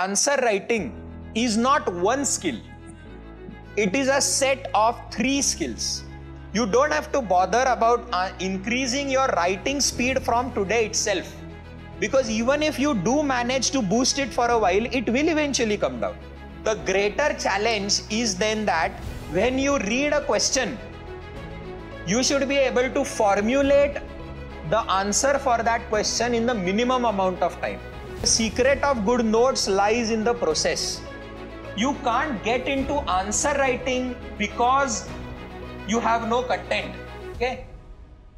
answer writing is not one skill. It is a set of 3 skills. You don't have to bother about increasing your writing speed from today itself. Because even if you do manage to boost it for a while, it will eventually come down. The greater challenge is then that when you read a question, you should be able to formulate the answer for that question in the minimum amount of time. The secret of good notes lies in the process. You can't get into answer writing because you have no content, okay?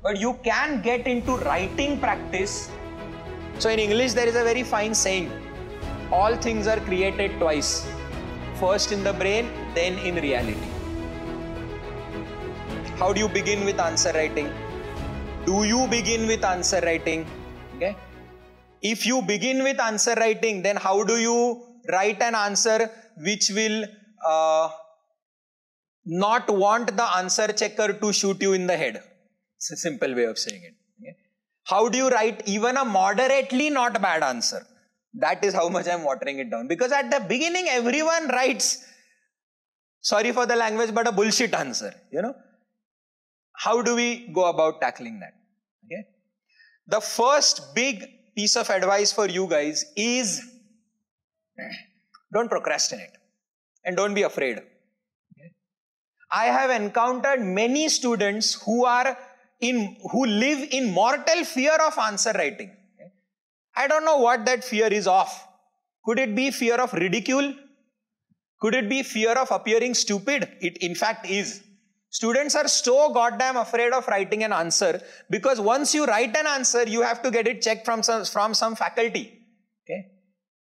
But you can get into writing practice. So in English there is a very fine saying, all things are created twice. First in the brain, then in reality. How do you begin with answer writing? Do you begin with answer writing? Okay. If you begin with answer writing, then how do you write an answer which will not want the answer checker to shoot you in the head? It's a simple way of saying it. Okay. How do you write even a moderately not bad answer? That is how much I'm watering it down. Because at the beginning, everyone writes, sorry for the language, but a bullshit answer, you know. How do we go about tackling that? Okay. The first big piece of advice for you guys is don't procrastinate and don't be afraid. Okay. I have encountered many students who live in mortal fear of answer writing. Okay. I don't know what that fear is of. Could it be fear of ridicule? Could it be fear of appearing stupid? It in fact is. Students are so goddamn afraid of writing an answer because once you write an answer, you have to get it checked from some faculty. Okay?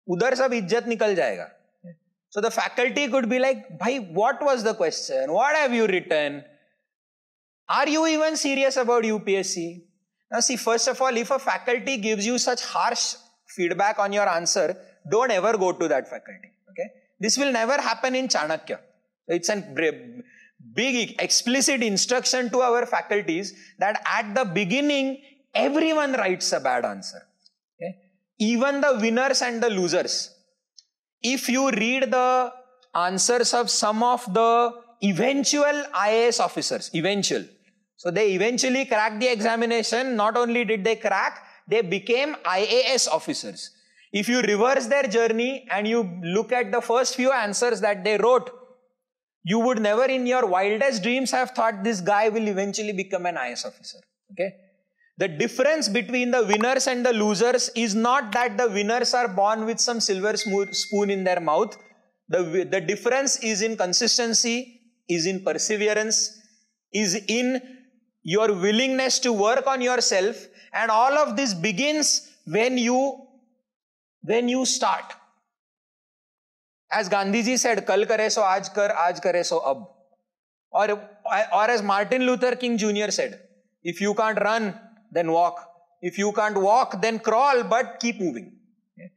Udhar sab izzat nikal jayega. So the faculty could be like, bhai, what was the question? What have you written? Are you even serious about UPSC? Now see, first of all, if a faculty gives you such harsh feedback on your answer, don't ever go to that faculty. Okay? This will never happen in Chanakya. It's a big explicit instruction to our faculties that at the beginning, everyone writes a bad answer. Okay? Even the winners and the losers. If you read the answers of some of the eventual IAS officers, so they eventually cracked the examination. Not only did they crack, they became IAS officers. If you reverse their journey and you look at the first few answers that they wrote, you would never in your wildest dreams have thought this guy will eventually become an IAS officer. Okay? The difference between the winners and the losers is not that the winners are born with some silver spoon in their mouth. The difference is in consistency, is in perseverance, is in your willingness to work on yourself, and all of this begins when you start. As Gandhiji said, kal kare so aaj kar, aaj kare so ab. Or as Martin Luther King Jr. said, if you can't run, then walk. If you can't walk, then crawl, but keep moving. Okay?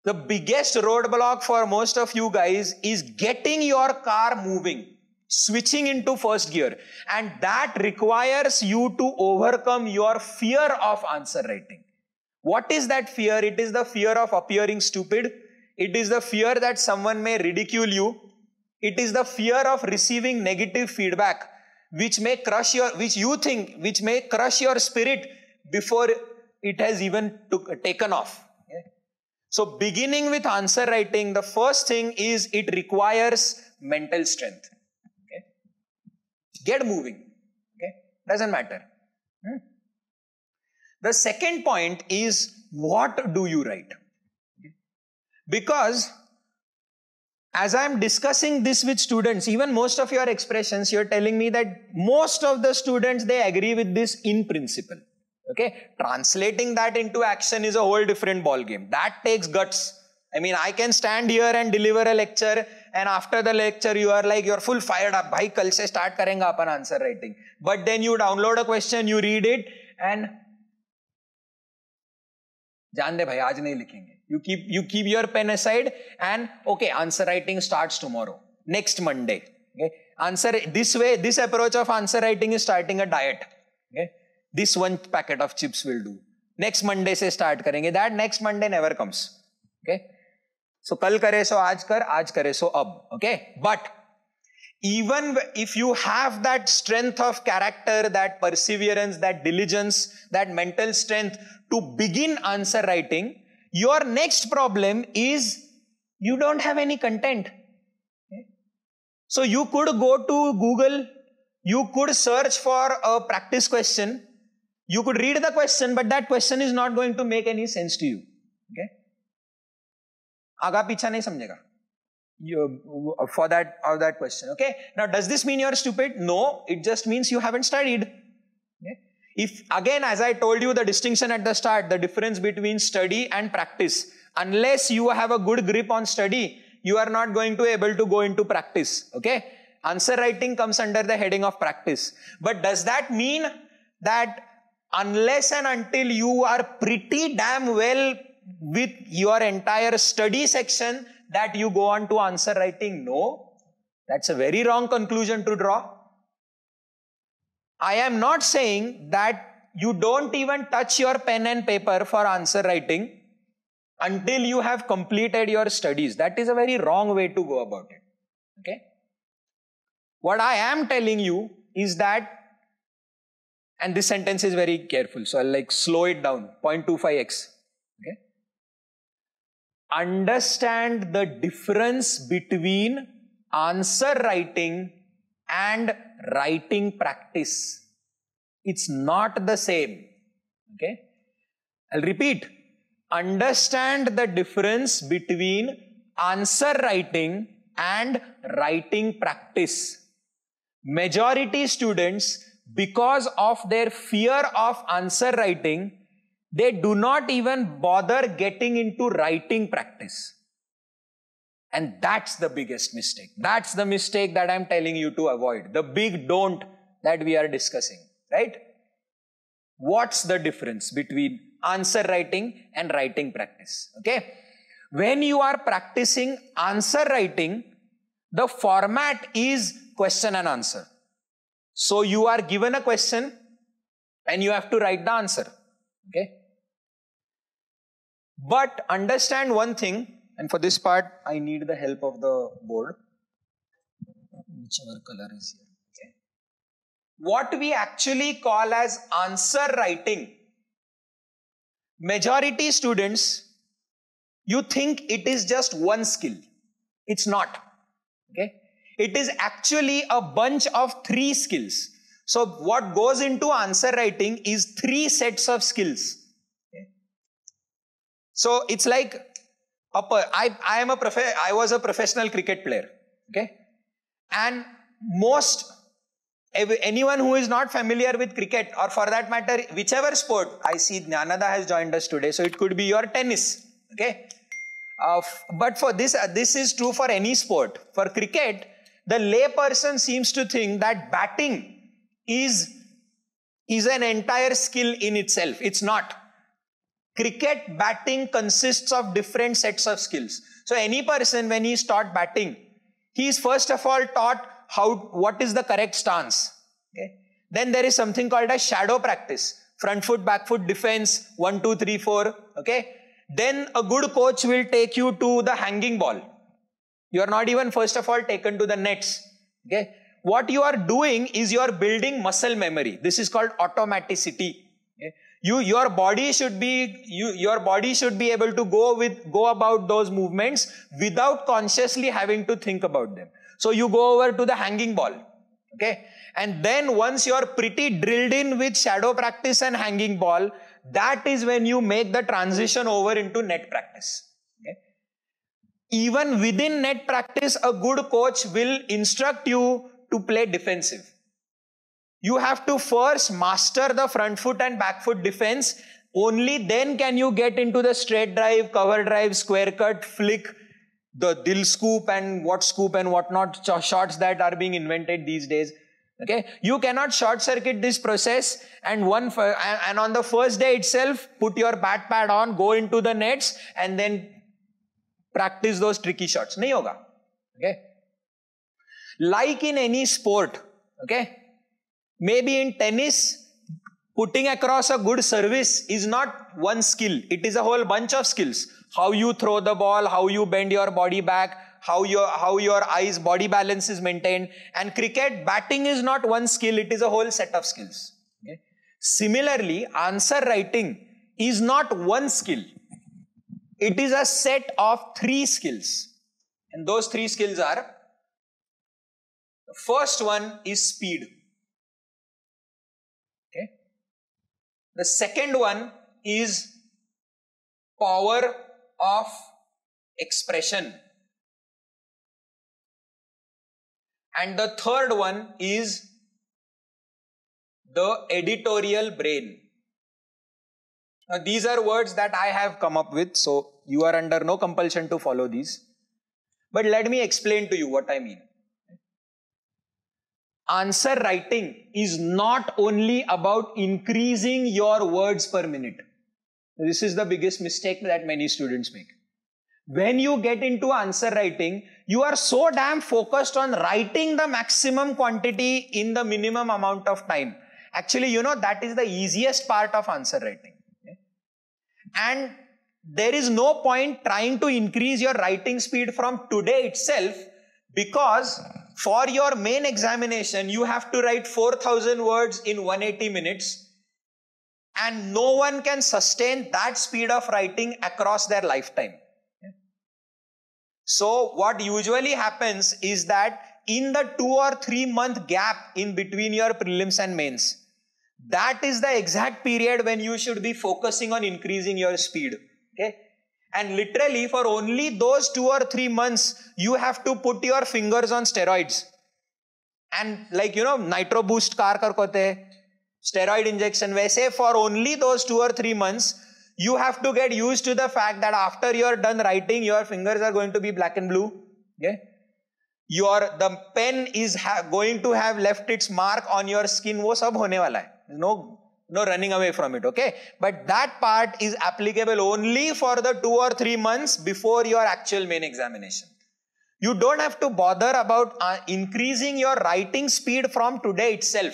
The biggest roadblock for most of you guys is getting your car moving, switching into first gear. And that requires you to overcome your fear of answer writing. What is that fear? It is the fear of appearing stupid. It is the fear that someone may ridicule you. It is the fear of receiving negative feedback, which may crush your spirit before it has even taken off. Okay? So beginning with answer writing, the first thing is it requires mental strength. Okay? Get moving. Okay? Doesn't matter. The second point is, what do you write? Because as I'm discussing this with students, even most of your expressions, you're telling me that most of the students, they agree with this in principle. Okay? Translating that into action is a whole different ballgame. That takes guts. I mean, I can stand here and deliver a lecture, and after the lecture, you are like, you're full fired up. Bhai, kal se start karenga apan answer writing. But then you download a question, you read it, and jaan de bhai, aaj nahi likhenge. You keep your pen aside and okay, answer writing starts tomorrow, next Monday. Okay? This approach of answer writing is starting a diet. Okay? This one packet of chips will do. Next Monday se start karenge. That next Monday never comes. Okay? So kal kare so aaj kare so ab. Okay? But even if you have that strength of character, that perseverance, that diligence, that mental strength to begin answer writing, your next problem is you don't have any content. Okay? So you could go to Google, you could search for a practice question, you could read the question, but that question is not going to make any sense to you. Okay? Aga picha nahi samjhega. For that question. Okay? Now, does this mean you are stupid? No, it just means you haven't studied. Okay? If, again, as I told you the distinction at the start, the difference between study and practice. Unless you have a good grip on study, you are not going to be able to go into practice. Okay? Answer writing comes under the heading of practice. But does that mean that unless and until you are pretty damn well with your entire study section, that you go on to answer writing? No, that's a very wrong conclusion to draw. I am not saying that you don't even touch your pen and paper for answer writing until you have completed your studies. That is a very wrong way to go about it. Okay? What I am telling you is that, and this sentence is very careful, so I'll slow it down, 0.25x. Okay? Understand the difference between answer writing and writing practice. It's not the same. Okay? I'll repeat. Understand the difference between answer writing and writing practice. Majority students, because of their fear of answer writing, they do not even bother getting into writing practice. And that's the biggest mistake. That's the mistake that I'm telling you to avoid. The big don't that we are discussing, right? What's the difference between answer writing and writing practice? Okay? When you are practicing answer writing, the format is question and answer. So you are given a question and you have to write the answer. Okay? But understand one thing, and for this part, I need the help of the board. Whichever color is here. Okay. What we actually call as answer writing, majority students, you think it is just one skill. It's not. Okay. It is actually a bunch of 3 skills. So what goes into answer writing is 3 sets of skills. So it's like, I was a professional cricket player, okay? And anyone who is not familiar with cricket, or for that matter, whichever sport, I see Jnanada has joined us today, so it could be your tennis, okay? But for this is true for any sport. For cricket, the lay person seems to think that batting is an entire skill in itself. It's not. Cricket batting consists of different sets of skills. So any person, when he is taught batting, he is first of all taught what is the correct stance. Okay? Then there is something called a shadow practice. Front foot, back foot, defense, 1, 2, 3, 4. Okay? Then a good coach will take you to the hanging ball. You are not even first of all taken to the nets. Okay? What you are doing is you are building muscle memory. This is called automaticity. Okay? Your body should be able to go about those movements without consciously having to think about them. So you go over to the hanging ball. Okay? And then once you are pretty drilled in with shadow practice and hanging ball, that is when you make the transition over into net practice. Okay? Even within net practice, a good coach will instruct you to play defensive. You have to first master the front foot and back foot defense. Only then can you get into the straight drive, cover drive, square cut, flick, the dil scoop and whatnot shots that are being invented these days. Okay, you cannot short circuit this process and on the first day itself put your bat pad on, go into the nets and then practice those tricky shots. Nahi hoga. Okay, like in any sport. Okay. Maybe in tennis, Putting across a good service is not one skill. It is a whole bunch of skills. How you throw the ball, how you bend your body back, how your eyes body balance is maintained. And cricket batting is not one skill. It is a whole set of skills. Okay? Similarly, answer writing is not one skill. It is a set of 3 skills. And those 3 skills are, the first one is speed. Okay. The second one is power of expression. And the third one is the editorial brain. Now, these are words that I have come up with, so you are under no compulsion to follow these. But let me explain to you what I mean. Answer writing is not only about increasing your words per minute. This is the biggest mistake that many students make. When you get into answer writing, you are so damn focused on writing the maximum quantity in the minimum amount of time. Actually, you know, that is the easiest part of answer writing. Okay? And there is no point trying to increase your writing speed from today itself, because for your main examination, you have to write 4,000 words in 180 minutes. And no one can sustain that speed of writing across their lifetime. So what usually happens is that in the 2 or 3 month gap in between your prelims and mains, that is the exact period when you should be focusing on increasing your speed. Okay? And literally for only those 2 or 3 months, you have to put your fingers on steroids. And like, you know, nitro boost car kar kote hai, steroid injection, वैसे for only those 2 or 3 months, you have to get used to the fact that after you are done writing, your fingers are going to be black and blue. Okay? The pen is going to have left its mark on your skin. वो सब होने वाला है. No running away from it. Okay? But that part is applicable only for the 2 or 3 months before your actual main examination. You don't have to bother about increasing your writing speed from today itself.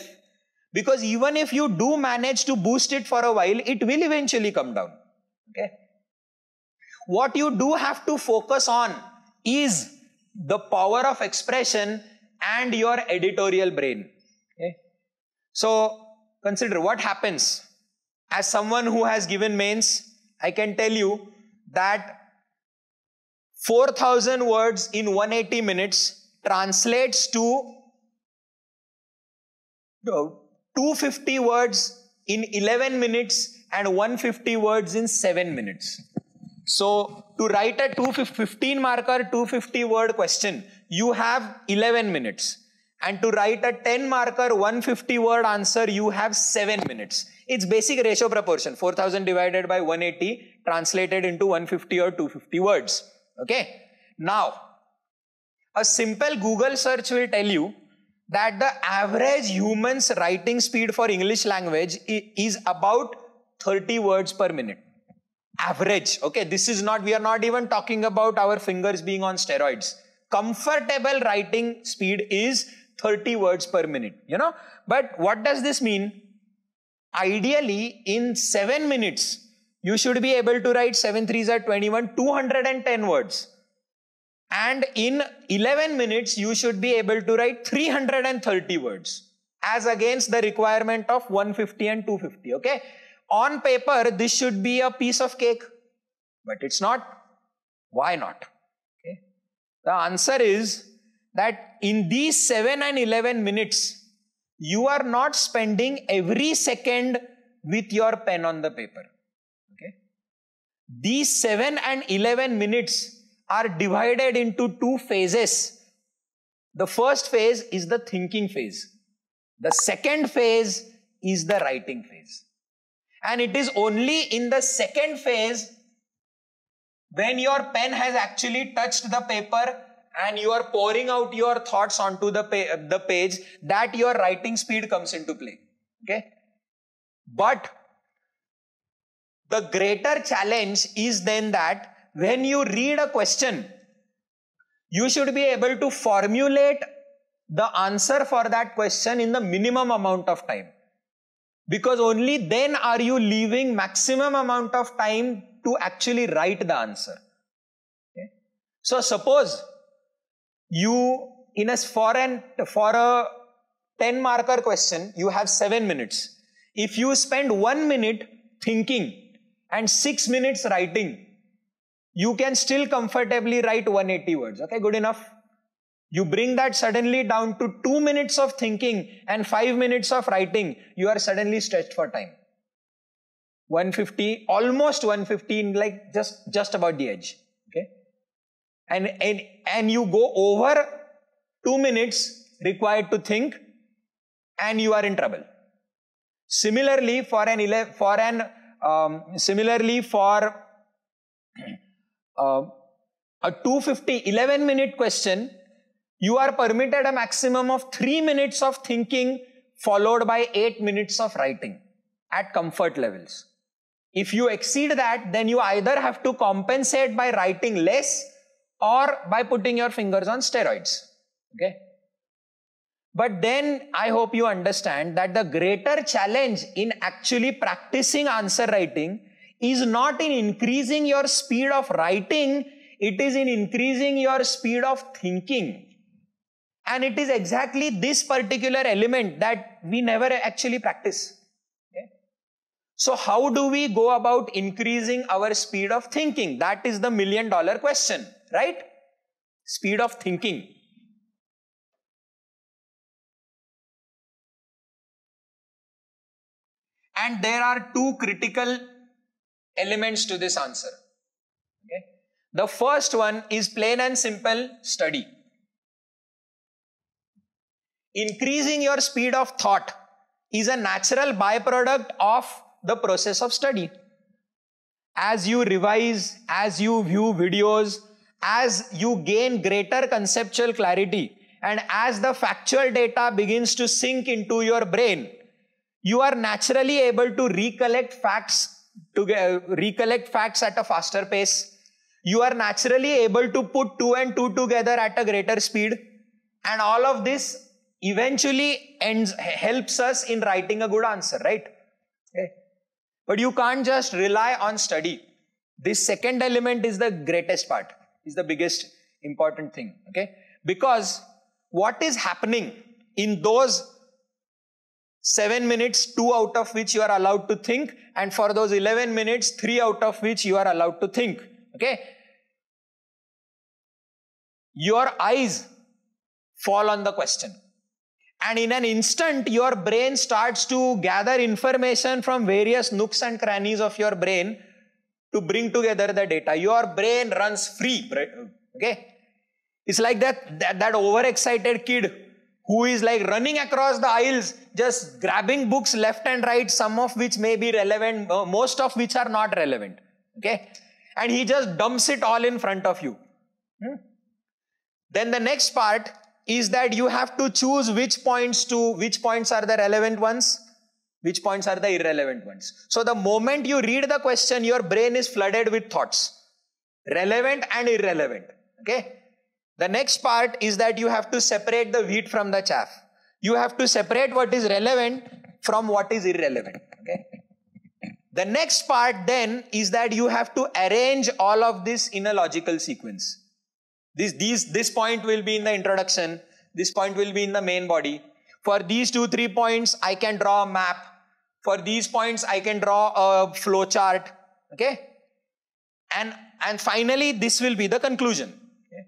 Because even if you do manage to boost it for a while, it will eventually come down. Okay? What you do have to focus on is the power of expression and your editorial brain. Okay? So, consider what happens. As someone who has given mains, I can tell you that 4,000 words in 180 minutes translates to 250 words in 11 minutes and 150 words in 7 minutes. So, to write a 15 marker 250 word question, you have 11 minutes. And to write a 10 marker 150 word answer, you have 7 minutes. It's basic ratio proportion. 4,000 divided by 180 translated into 150 or 250 words. Okay. Now, a simple Google search will tell you that the average human's writing speed for English language is about 30 words per minute. Average. Okay, this is not, we are not even talking about our fingers being on steroids. Comfortable writing speed is 30 words per minute, you know. But what does this mean? Ideally, in 7 minutes, you should be able to write 7 3s are 21, 210 words. And in 11 minutes, you should be able to write 330 words as against the requirement of 150 and 250. Okay. On paper, this should be a piece of cake, but it's not. Why not? Okay. The answer is that in these 7 and 11 minutes, you are not spending every second with your pen on the paper. Okay. These 7 and 11 minutes are divided into 2 phases. The first phase is the thinking phase. The second phase is the writing phase. And it is only in the second phase, when your pen has actually touched the paper and you are pouring out your thoughts onto the page, that your writing speed comes into play. Okay? But the greater challenge is then that when you read a question, you should be able to formulate the answer for that question in the minimum amount of time. Because only then are you leaving maximum amount of time to actually write the answer. Okay? So suppose you, for a 10 marker question, you have 7 minutes. If you spend 1 minute thinking and 6 minutes writing, you can still comfortably write 180 words. Okay, good enough. You bring that suddenly down to 2 minutes of thinking and 5 minutes of writing, you are suddenly stretched for time. 150, almost 115, like just about the edge. Okay, and you go over 2 minutes required to think, and you are in trouble. Similarly, for a 250 11-minute question, you are permitted a maximum of 3 minutes of thinking followed by 8 minutes of writing at comfort levels. If you exceed that, then you either have to compensate by writing less or by putting your fingers on steroids. Okay? But then I hope you understand that the greater challenge in actually practicing answer writing is not in increasing your speed of writing, it is in increasing your speed of thinking. And it is exactly this particular element that we never actually practice. Okay? So how do we go about increasing our speed of thinking? That is the $1 million question, right? Speed of thinking. And there are two critical elements to this answer. Okay? The first one is plain and simple study. Increasing your speed of thought is a natural byproduct of the process of study. As you revise, as you view videos, as you gain greater conceptual clarity, and as the factual data begins to sink into your brain, you are naturally able to recollect facts at a faster pace. You are naturally able to put 2 and 2 together at a greater speed. And all of this eventually helps us in writing a good answer, right? Okay. But you can't just rely on study. This second element is the greatest part, is the biggest important thing. Okay? Because what is happening in those 7 minutes, 2 out of which you are allowed to think, and for those 11 minutes, 3 out of which you are allowed to think. Okay? Your eyes fall on the question. And in an instant, your brain starts to gather information from various nooks and crannies of your brain to bring together the data. Your brain runs free. Okay? It's like that overexcited kid who is like running across the aisles, just grabbing books left and right, some of which may be relevant, most of which are not relevant. Okay? And he just dumps it all in front of you. Then the next part is that you have to choose which points are the relevant ones, which points are the irrelevant ones. So the moment you read the question, your brain is flooded with thoughts, relevant and irrelevant. Okay? The next part is that you have to separate the wheat from the chaff. You have to separate what is relevant from what is irrelevant. Okay? The next part then is that you have to arrange all of this in a logical sequence. This point will be in the introduction. This point will be in the main body. For these 2-3 points, I can draw a map. For these points, I can draw a flow chart. Okay? And finally, this will be the conclusion. Okay?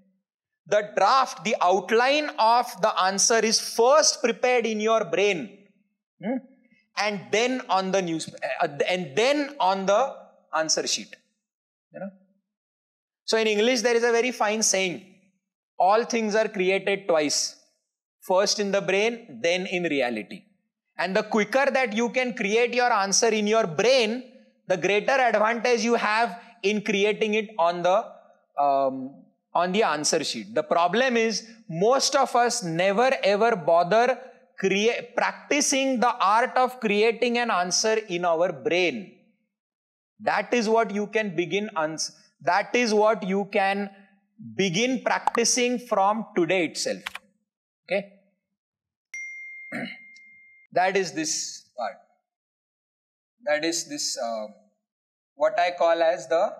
The draft, the outline of the answer is first prepared in your brain. And then on the answer sheet. You know? So in English, there is a very fine saying, all things are created twice. First in the brain, then in reality. And the quicker that you can create your answer in your brain, the greater advantage you have in creating it on the answer sheet. The problem is, most of us never ever bother practicing the art of creating an answer in our brain. That is what you can begin That is what you can begin practicing from today itself. Okay? That is this part. That is this, what I call as the,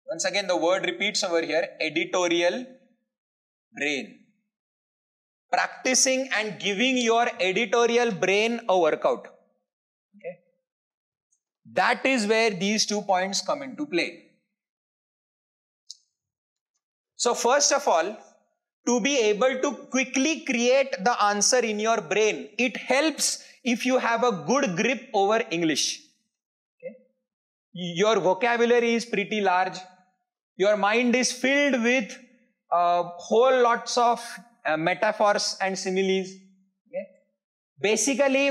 once again the word repeats over here, editorial brain. Practicing and giving your editorial brain a workout. Okay. That is where these 2 points come into play. So first of all, to be able to quickly create the answer in your brain, it helps if you have a good grip over English. Okay? Your vocabulary is pretty large. Your mind is filled with whole lots of metaphors and similes. Okay? Basically,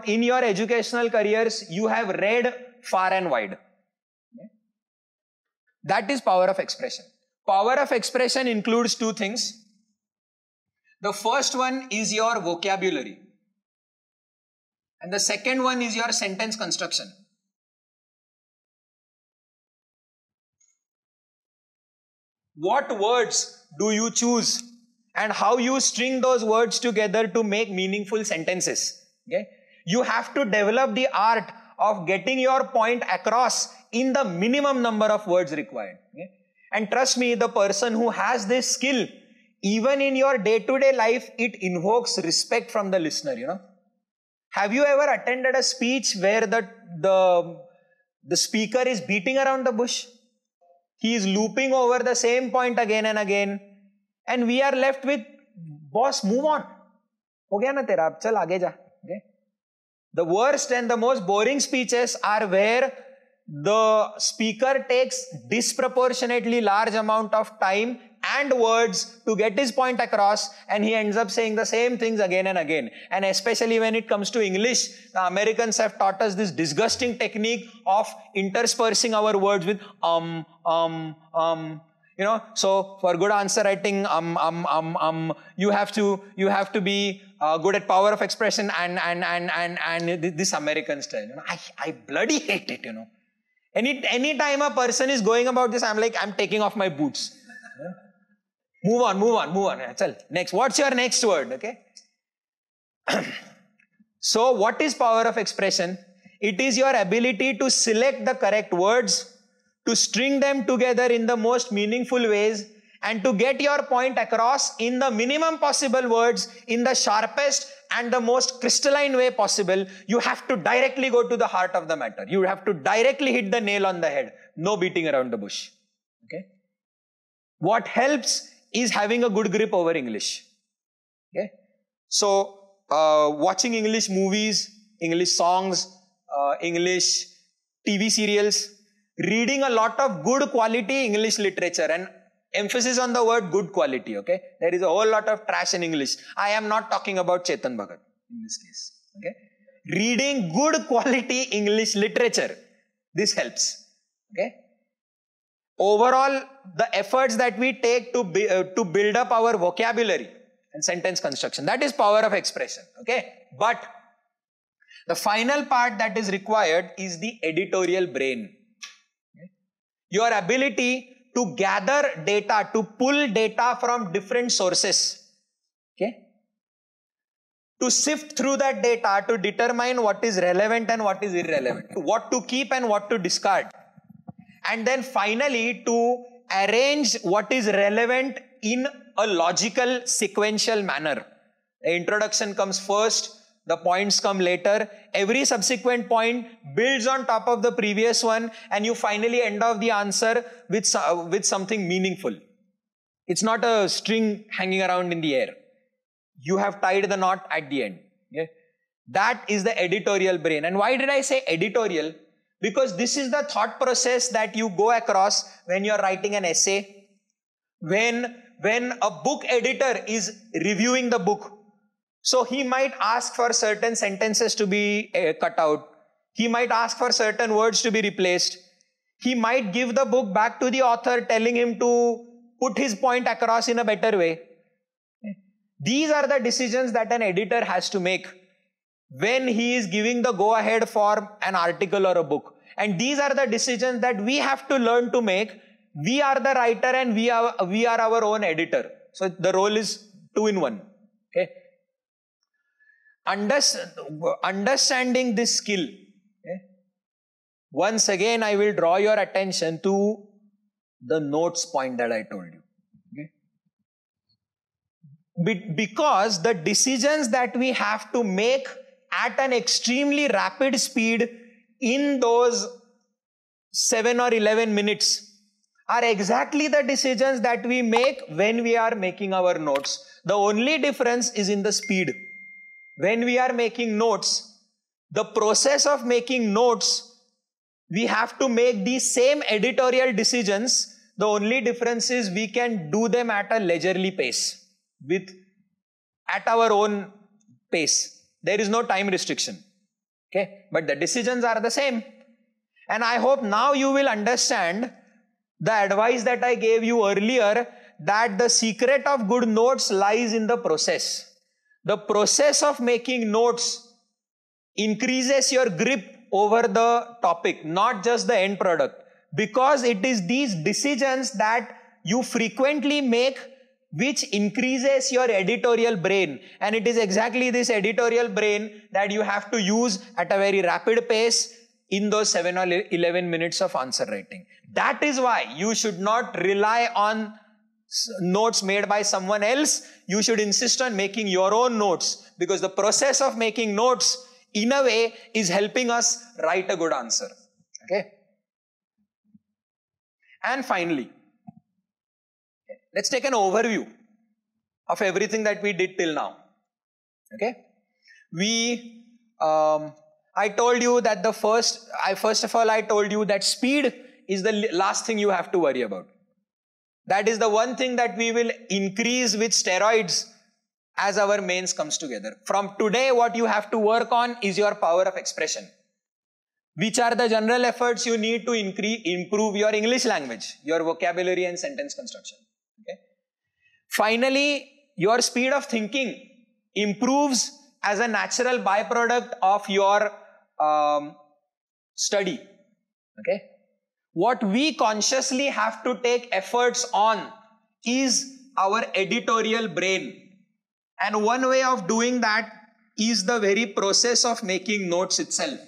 in your educational careers, you have read far and wide. Okay? That is power of expression. Power of expression includes 2 things. The first one is your vocabulary. And the second one is your sentence construction. What words do you choose and how you string those words together to make meaningful sentences? Okay? You have to develop the art of getting your point across in the minimum number of words required. Okay? And trust me, the person who has this skill, even in your day-to-day life, it invokes respect from the listener, you know. Have you ever attended a speech where the speaker is beating around the bush? He is looping over the same point again and again. And we are left with, boss, move on. Ho gaya na tera, ab chal aage ja. Okay? The worst and the most boring speeches are where the speaker takes disproportionately large amount of time and words to get his point across, and he ends up saying the same things again and again. And especially when it comes to English, the Americans have taught us this disgusting technique of interspersing our words with you know, so for good answer writing, you have to be good at power of expression and this American style. You know, I bloody hate it, you know. Any time a person is going about this, I'm like, I'm taking off my boots. Yeah. Move on. Chal, next. What's your next word? Okay. So what is power of expression? It is your ability to select the correct words, to string them together in the most meaningful ways, and to get your point across in the minimum possible words, in the sharpest and the most crystalline way possible. You have to directly go to the heart of the matter. You have to directly hit the nail on the head. No beating around the bush. Okay. What helps is having a good grip over English. Okay. So, watching English movies, English songs, English TV serials, reading a lot of good quality English literature, and emphasis on the word good quality, okay? There is a whole lot of trash in English. I am not talking about Chetan Bhagat in this case, okay? Reading good quality English literature, this helps, okay? Overall, the efforts that we take to build up our vocabulary and sentence construction, that is power of expression, okay? But the final part that is required is the editorial brain. Okay? Your ability to gather data, to pull data from different sources, okay? To sift through that data to determine what is relevant and what is irrelevant, what to keep and what to discard. And then finally to arrange what is relevant in a logical, sequential manner. The introduction comes first, the points come later. Every subsequent point builds on top of the previous one, and you finally end off the answer with something meaningful. It's not a string hanging around in the air. You have tied the knot at the end. Okay? That is the editorial brain. And why did I say editorial? Because this is the thought process that you go across when you're writing an essay, when a book editor is reviewing the book. So he might ask for certain sentences to be cut out. He might ask for certain words to be replaced. He might give the book back to the author, telling him to put his point across in a better way. These are the decisions that an editor has to make when he is giving the go-ahead for an article or a book. And these are the decisions that we have to learn to make. We are the writer and we are our own editor. So the role is 2 in 1. Okay? Understanding this skill, okay, once again I will draw your attention to the notes point that I told you. Okay? Because the decisions that we have to make at an extremely rapid speed in those 7 or 11 minutes are exactly the decisions that we make when we are making our notes. The only difference is in the speed. When we are making notes, the process of making notes, we have to make these same editorial decisions. The only difference is we can do them at a leisurely pace, at our own pace. There is no time restriction. Okay? But the decisions are the same. And I hope now you will understand the advice that I gave you earlier, that the secret of good notes lies in the process. The process of making notes increases your grip over the topic, not just the end product. Because it is these decisions that you frequently make which increases your editorial brain. And it is exactly this editorial brain that you have to use at a very rapid pace in those 7 or 11 minutes of answer writing. That is why you should not rely on notes made by someone else. You should insist on making your own notes, because the process of making notes in a way is helping us write a good answer. Okay? And finally, let's take an overview of everything that we did till now. Okay? I told you that first of all I told you that speed is the last thing you have to worry about. That is the one thing that we will increase with steroids as our mains comes together. From today, what you have to work on is your power of expression. Which are the general efforts you need to improve your English language, your vocabulary and sentence construction. Okay? Finally, your speed of thinking improves as a natural byproduct of your study. Okay? What we consciously have to take efforts on is our editorial brain. And one way of doing that is the very process of making notes itself.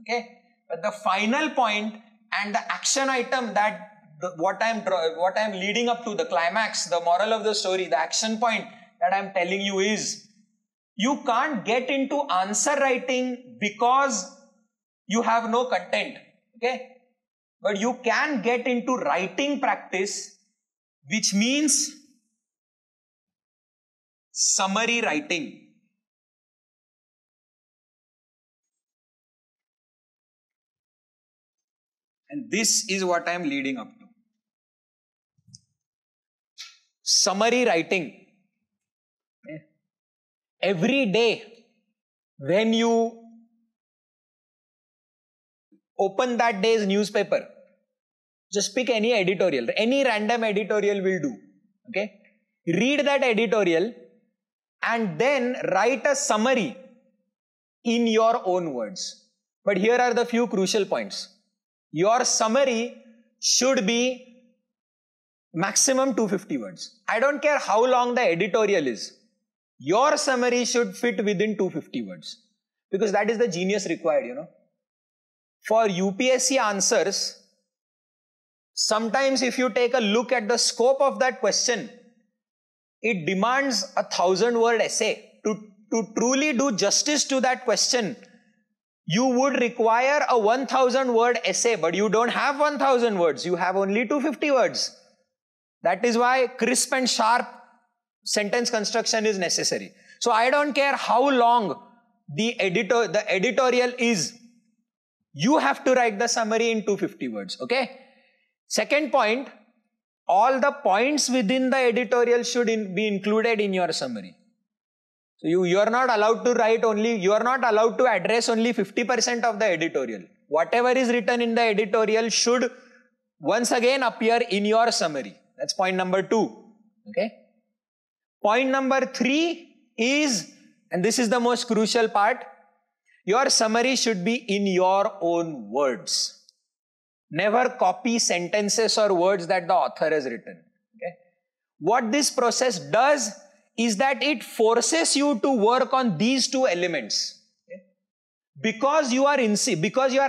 Okay? But the final point and the action item that what I'm leading up to, the climax, the moral of the story, the action point that I'm telling you is, you can't get into answer writing because you have no content. Okay? But you can get into writing practice, which means summary writing. And this is what I am leading up to. Summary writing. Every day, when you open that day's newspaper, just pick any editorial. Any random editorial will do. Okay? Read that editorial and then write a summary in your own words. But here are the few crucial points. Your summary should be maximum 250 words. I don't care how long the editorial is. Your summary should fit within 250 words. Because that is the genius required, you know. For UPSC answers, sometimes if you take a look at the scope of that question, it demands a 1,000-word essay. To truly do justice to that question, you would require a 1,000-word essay, but you don't have 1,000 words. You have only 250 words. That is why crisp and sharp sentence construction is necessary. So I don't care how long the editorial is. You have to write the summary in 250 words. Okay? Second point, all the points within the editorial should be included in your summary. So you are not allowed to you are not allowed to address only 50% of the editorial. Whatever is written in the editorial should once again appear in your summary. That's point number 2. Okay? Point number 3 is, and this is the most crucial part, your summary should be in your own words. Never copy sentences or words that the author has written. Okay? What this process does is that it forces you to work on these two elements. Okay? Because you are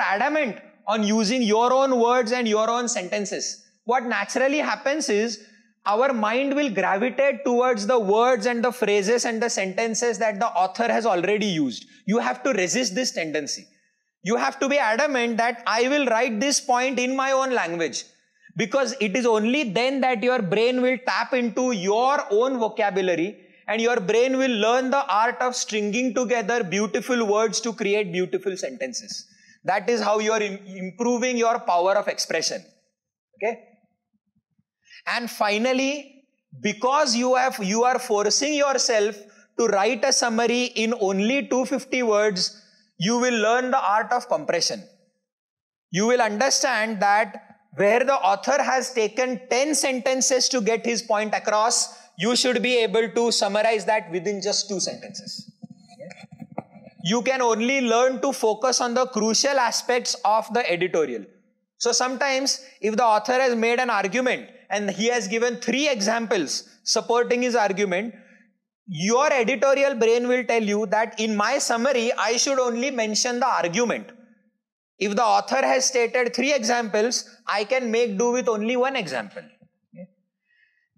adamant on using your own words and your own sentences, what naturally happens is our mind will gravitate towards the words and the phrases and the sentences that the author has already used. You have to resist this tendency. You have to be adamant that I will write this point in my own language, because it is only then that your brain will tap into your own vocabulary and your brain will learn the art of stringing together beautiful words to create beautiful sentences. That is how you are improving your power of expression. Okay? And finally, because you are forcing yourself to write a summary in only 250 words, you will learn the art of compression. You will understand that where the author has taken 10 sentences to get his point across, you should be able to summarize that within just 2 sentences. You can only learn to focus on the crucial aspects of the editorial. So sometimes if the author has made an argument and he has given 3 examples supporting his argument, your editorial brain will tell you that in my summary, I should only mention the argument. If the author has stated 3 examples, I can make do with only 1 example.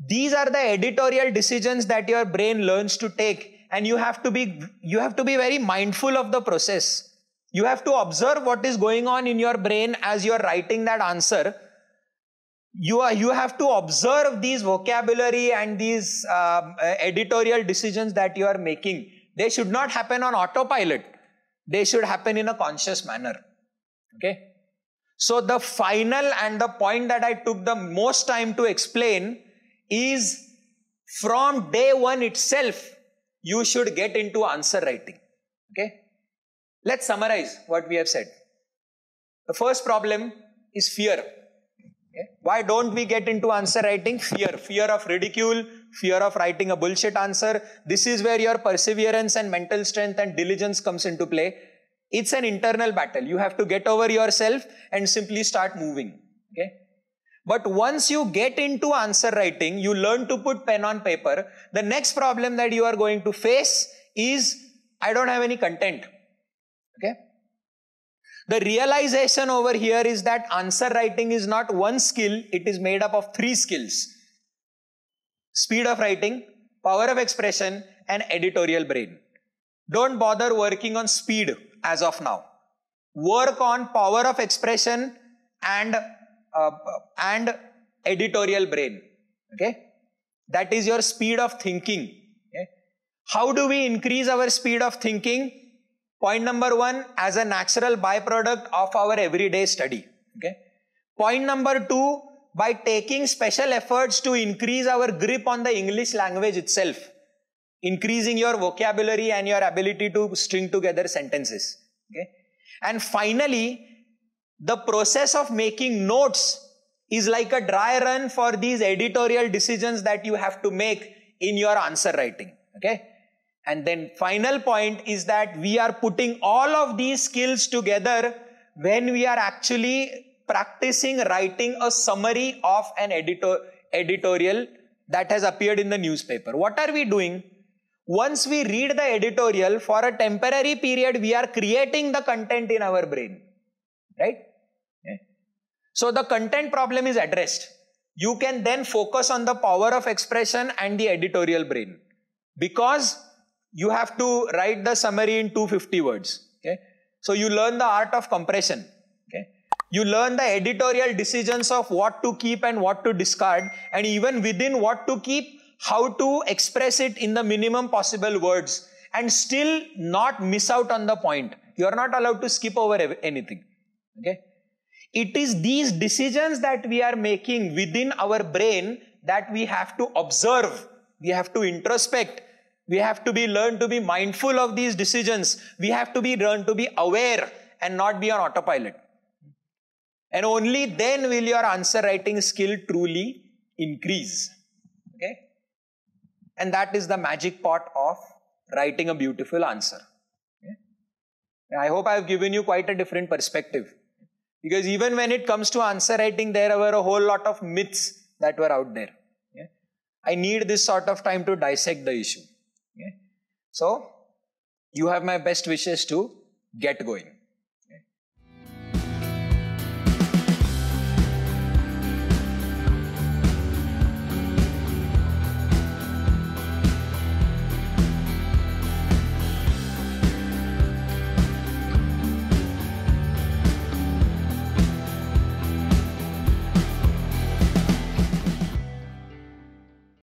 These are the editorial decisions that your brain learns to take, and you have to be very mindful of the process. You have to observe what is going on in your brain as you are writing that answer. You have to observe these vocabulary and these editorial decisions that you are making. They should not happen on autopilot. They should happen in a conscious manner. Okay? So the final and the point that I took the most time to explain is, from day 1 itself, you should get into answer writing. Okay? Let's summarize what we have said. The first problem is fear. Okay? Why don't we get into answer writing? Fear. Fear of ridicule, fear of writing a bullshit answer. This is where your perseverance and mental strength and diligence comes into play. It's an internal battle. You have to get over yourself and simply start moving. Okay? But once you get into answer writing, you learn to put pen on paper. The next problem that you are going to face is, I don't have any content. Okay? The realization over here is that answer writing is not one skill, it is made up of 3 skills. Speed of writing, power of expression, and editorial brain. Don't bother working on speed as of now. Work on power of expression and editorial brain. Okay? That is your speed of thinking. Okay? How do we increase our speed of thinking? Point number 1, as a natural byproduct of our everyday study. Okay? Point number 2, by taking special efforts to increase our grip on the English language itself. Increasing your vocabulary and your ability to string together sentences. Okay? And finally, the process of making notes is like a dry run for these editorial decisions that you have to make in your answer writing. Okay? And then final point is that we are putting all of these skills together when we are actually practicing writing a summary of an editorial that has appeared in the newspaper. What are we doing? Once we read the editorial, for a temporary period, we are creating the content in our brain. Right? Okay. So the content problem is addressed. You can then focus on the power of expression and the editorial brain. Because you have to write the summary in 250 words. Okay? So you learn the art of compression. Okay? You learn the editorial decisions of what to keep and what to discard, and even within what to keep, how to express it in the minimum possible words and still not miss out on the point. You are not allowed to skip over anything. Okay? It is these decisions that we are making within our brain that we have to observe. We have to introspect. We have to learn to be mindful of these decisions. We have to learn to be aware and not be on autopilot. And only then will your answer writing skill truly increase. Okay? And that is the magic part of writing a beautiful answer. Okay? I hope I have given you quite a different perspective. Because even when it comes to answer writing, there were a whole lot of myths that were out there. Okay? I need this sort of time to dissect the issue. Okay? So, you have my best wishes to get going.